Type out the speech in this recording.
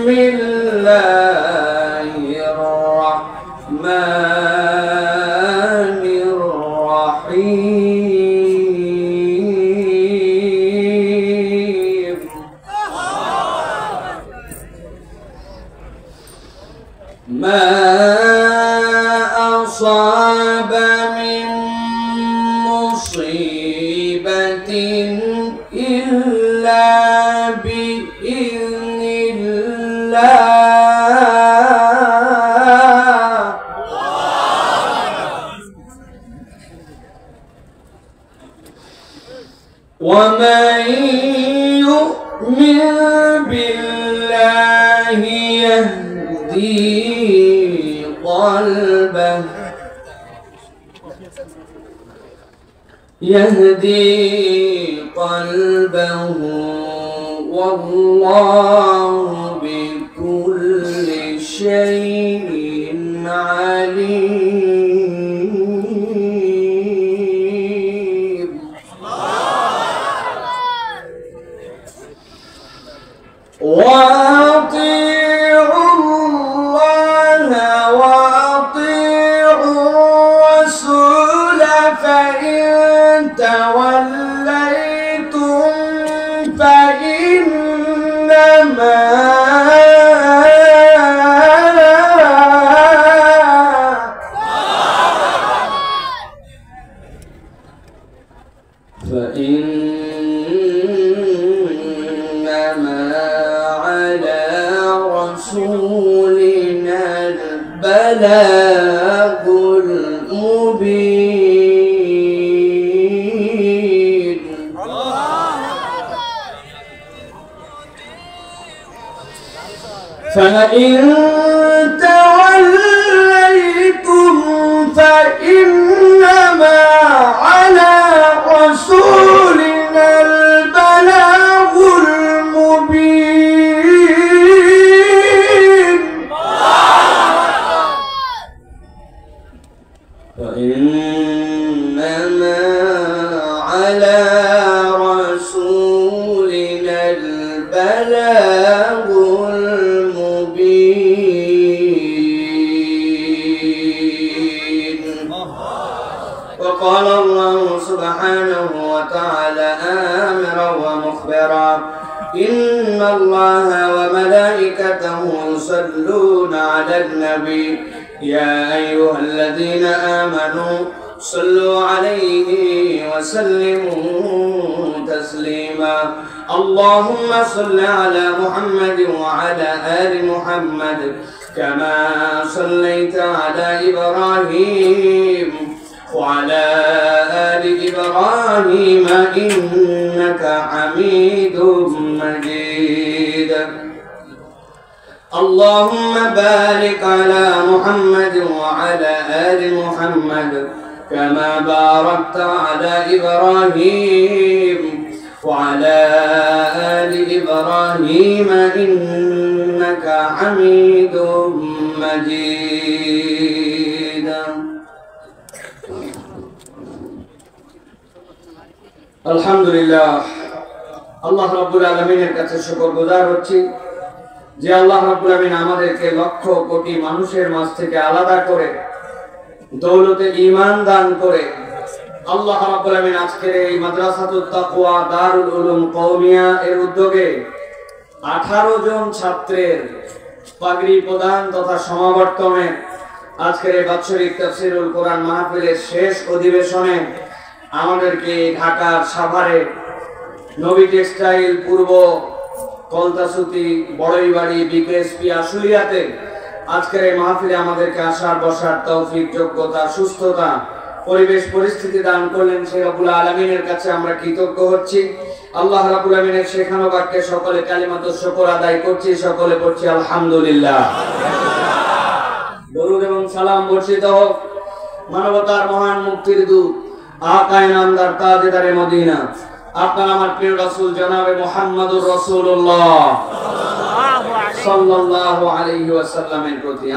الله الرحمن الرحيم ما أصاب من مصيبة إلا بإذن الله ومن يؤمن بالله يهدي قلبه والله بكل شيء عليم وأطيعوا الله وأطيعوا الرسول فإن توليتم فإنما على رسولنا البلاغ المبين فإن توليتم فإنما على رسولنا البلاغ المبين فإنما على رسولنا البلاغ المبين وقال الله سبحانه وتعالى آمرا ومخبرا إن الله وملائكته يصلون على النبي يا أيها الذين آمنوا صلوا عليه وسلموا تسليما اللهم صل على محمد وعلى آل محمد كما صليت على إبراهيم وعلى آل إبراهيم إنك حميد مجيد اللهم بارك على محمد وعلى آل محمد كما باركت على إبراهيم وعلى آل إبراهيم إنك حميد مجيد আলহামদুলিল্লাহ আল্লাহ রাব্বুল আলামিনের কাছে শুকরগুজার হচ্ছি যে আল্লাহ রাব্বুল আলামিন আমাদেরকে লক্ষ কোটি মানুষের মাঝ থেকে আলাদা করে দৌলতে ঈমান দান করে আল্লাহ রাব্বুল আলামিন আজকের এই মাদ্রাসাতুত তাকওয়া দারুল উলুম কওমিয়া এর উদ্যোগে 18 জন ছাত্রের পাগড়ি প্রদান তথা সমাবর্তনে আজকের এই বাৎসরিক তাফসীরুল কোরআন মাহফিলের শেষ অধিবেশনে আমাদেরকে ঢাকার সাভারে নবী টেক্সটাইল পূর্ব কলতাসুতি বড়ইবাড়ি বিকেএসপি আশুলিয়াতে আজকের এই মাহফিলে আমাদেরকে আসার বসার তৌফিক যোগ্যতা সুস্থতা পরিবেশ পরিস্থিতি দান করলেন সেই রব্বুল আলামিনের কাছে আমরা কৃতজ্ঞ হচ্ছি আল্লাহ রাব্বুল আলামিনের শেখানো বাক্যে সকলে কালিমাতুশ শুকর আদায় করছি সকলে পড়ছি আলহামদুলিল্লাহ দরুদ এবং সালাম বর্ষিত হোক মানবতার মহান মুক্তির দূত আকা ইনামদার তাজদারে মদিনা আপনার আমার প্রিয় রাসূল জনাবে মুহাম্মদুর রাসূলুল্লাহ সাল্লাল্লাহু আলাইহি ওয়াসাল্লামের প্রতি